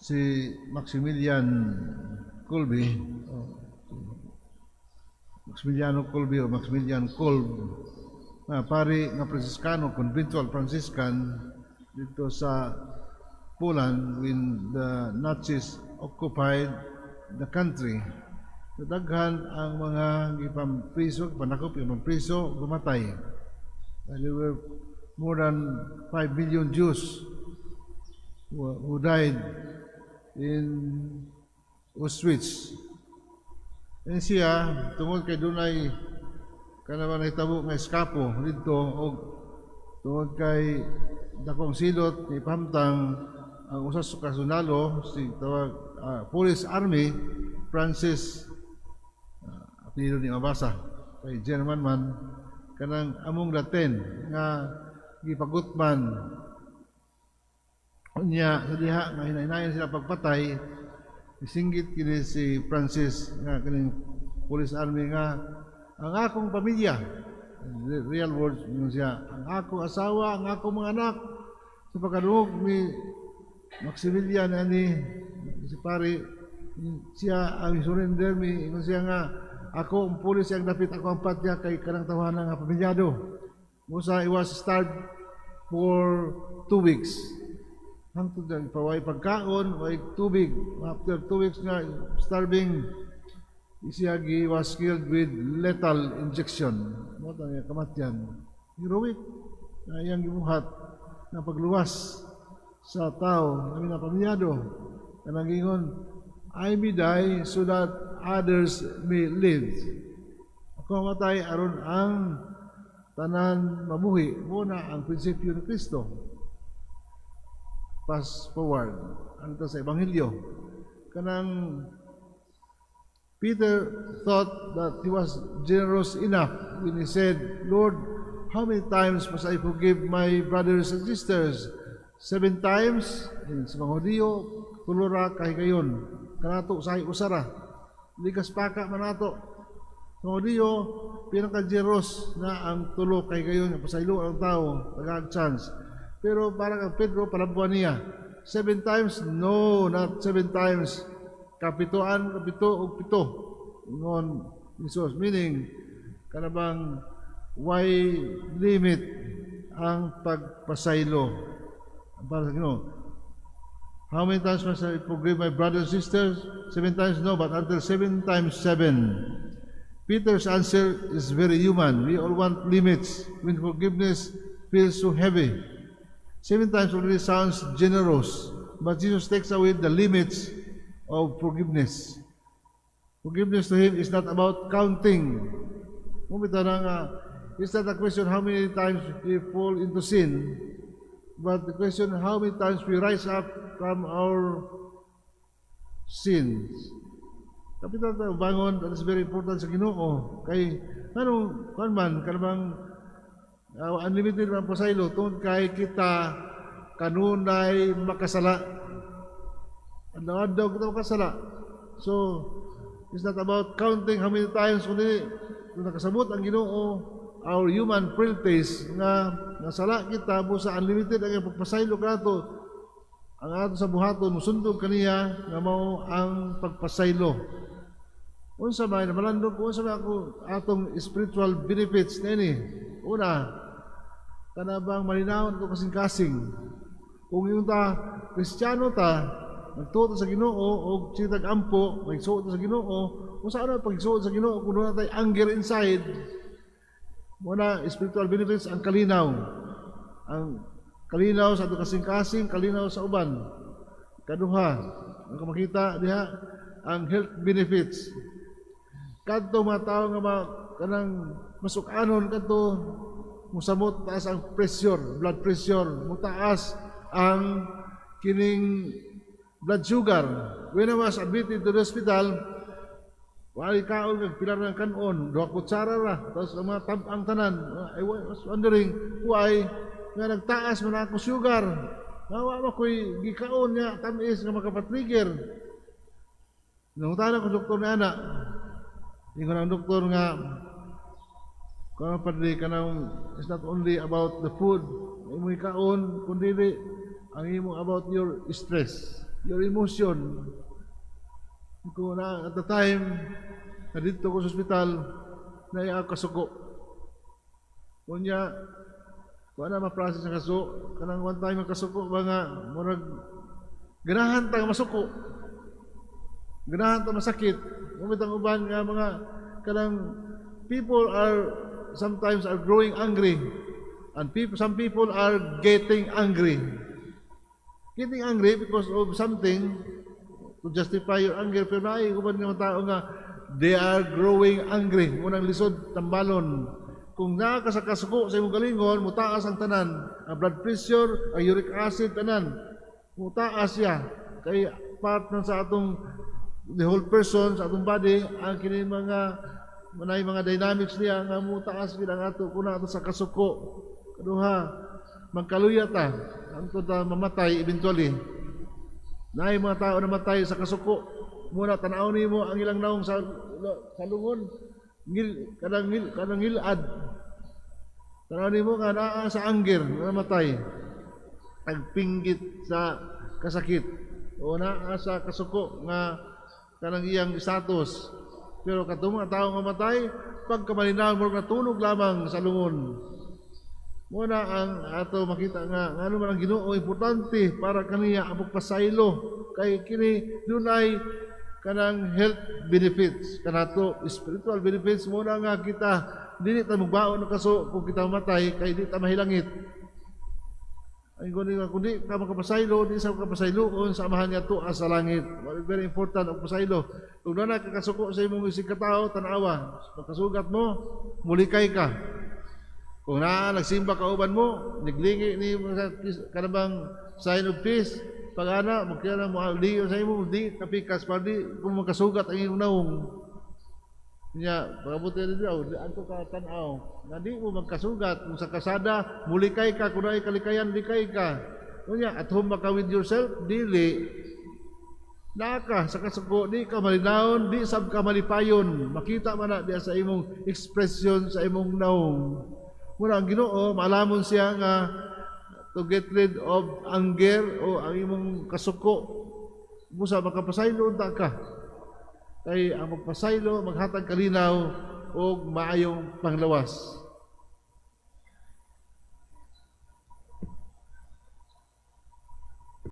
si Maximilian Kolbe, Maximiliano Kolbe o Maximilian Kolb, na pari nga Franciscano, conventual Franciscan dito sa Poland when the Nazis occupied the country. Nadaghan ang mga ipampriso, panakop, ipampriso, gumatay. There were more than 5 million Jews who died in Auschwitz. And siya, tungod kay dunay kanang nahitabo nga eskapo dito o tungod kay dakong silot ni pamtang ang usas kasunalo si tawag Polish Army Francis apelyido ni mabasa kay German man kanang among Latin nga gipagutman unya sa diha nga hinay-hinayan sila pagpatay isinggit kini si Francis nga kaning Police Army nga ang akong pamilya, real words siya, ang akong asawa, ang akong mga anak sa pagkadungog ni Maximilian ani si pari siya ang surrender mi ingon siya nga ako ang pulis ang dapit ako ang patya kay kanang tawanan nga pamilyado. Musa I was starved for 2 weeks. Hangtod ang paway pagkaon, way tubig. After 2 weeks nga starving, Isiagi was killed with lethal injection. Mo ta nga kamatyan. Heroic na iyang gibuhat na pagluwas sa tao na pamilyado. Kanang ingon, I may die so that others may live. Ako matay aron ang tanan mabuhi. Muna ang prinsipyo ni Kristo. Fast forward. Ano sa Ebanghelyo. Kanang Peter thought that he was generous enough when he said, Lord, how many times must I forgive my brothers and sisters? 7 times? Sa mga Hudiyo, kulura kahigayon. Kanato sa usara. Ligas paka manato. Sa mga Hudiyo, pinaka-generous na ang tulo kahigayon. Pasaylo ang tao, tagag chance. Pero para kang Pedro, palabuan niya. 7 times? No, not 7 times. Kapituan, kapito, o pito. Ingon, Jesus. Meaning, kanabang why limit ang pagpasaylo. Para sa Ginoo. How many times must I forgive my brothers and sisters? 7 times? No, but until 7 times 7. Peter's answer is very human. We all want limits when forgiveness feels so heavy. 7 times already sounds generous, but Jesus takes away the limits of forgiveness. Forgiveness to Him is not about counting. It's not a question how many times we fall into sin, but the question how many times we rise up from our sins. Kapitan tayo bangon, that is very important sa Ginoo. Kay, anong, kanabang unlimited man pasaylo, tungkol kay kita kanunay makasala. Daw kita makasala. So, it's not about counting how many times kundi kung nakasabot ang Ginoo, our human frailties nga nasala kita mo sa unlimited ang pagpasaylo kato ang ato sa buhaton musundog kaniya nga mao ang pagpasaylo. Unsa may namalandog ko unsa ako atong spiritual benefits nini. Una, kanabang malinawon ko kasing-kasing. Kung yung Kristiyano ta, nagtuto sa Ginoo o sitag ampo, nagsuot sa Ginoo, unsa ano pagsuot sa Ginoo kung doon natay anger inside. Muna, spiritual benefits ang kalinaw. Ang kalinaw sa ato kasing-kasing, kalinaw sa uban. Kaduha, ang makita diha ang health benefits. Kadto mga tao nga kanang masukanon kadto musamot taas ang pressure, blood pressure, mutaas ang kining blood sugar. When I was admitted to the hospital, wali kaon kag pilar ng kanon, 2 kutsara ra, tapos ang mga tabang tanan. I was wondering why nga nagtaas man ako sugar. Nawa makoy gikaon niya tamis nga makapatrigger. Nangutana ko doktor na ana. Ingon ang doktor nga kung padli kanang it's not only about the food imo ikaon kundi ang imo about your stress. your emotion. Kung na, at the time, na dito ko sa ospital, na iya kasuko. Kunya, kung na ma-process ang kaso, kanang one time ang kasuko, mga, murag, ganahan tayo masuko. Ganahan tayo masakit. Umit ang uban nga mga, kanang, people are, sometimes are growing angry. And some people are getting angry. Getting angry because of something to justify your anger. Pero naikuban ng tao nga, they are growing angry. Munang lisod, tambalon. Kung nakasakasuko sa imong galingon, mutaas ang tanan. Ang blood pressure, ang uric acid, tanan. Mutaas siya. Kaya part na sa atong, the whole person, sa atong body, ang kini mga dynamics niya, nga mutaas bilang ato, kuna ato sa kasuko. Kaduha, magkaluya ta, ang ta mamatay eventually. Naay mga tao na matay sa kasuko. Muna tanaw nimo ang ilang naong sa lungon, kanang ngilad. Tanaw nimo nga naa sa anger na matay. Agpinggit sa kasakit o naa sa kasuko nga kanang iyang status. Pero katong mga tao nga matay, pagkamalinaw mo natulog lamang sa lungon. Muna ang ato makita nga ano man ang Ginoo importante para kaniya ang pagpasaylo kay kini dunay kanang health benefits kanato spiritual benefits muna nga kita dili ta magbaon ng kaso kung kita matay kay di ta mahilangit. Ay guni nga kundi ka makapasaylo di sa kapasayloon sa amahan niya tuas sa langit. Very important ang pasaylo. Kung na nakakasuko sa imong isig katao tanawa pagkasugat mo mulikay ka. Kung nagsimba ka uban mo, naglingi ni kanabang sign of peace, pag ana, magkaya na mo, di sa imo, di kapikas, para di kung magkasugat ang iyong naong. Kanya, pagkabuti na daw, ato ka tanaw, na di mo magkasugat, kung sa kasada, mulikay ka, kung na kalikayan, likay ka. Kanya, at home ka with yourself, dili, naka, sa kasuko, di ka malinawon, di sab ka malipayon, makita man na diya sa imong expression, sa imong naong. Muna ang Ginoo, maalamon siya nga to get rid of anger o ang imong kasuko. Musa makapasaylo unta ka. Kay ang magpasaylo maghatag kalinaw o maayong panglawas.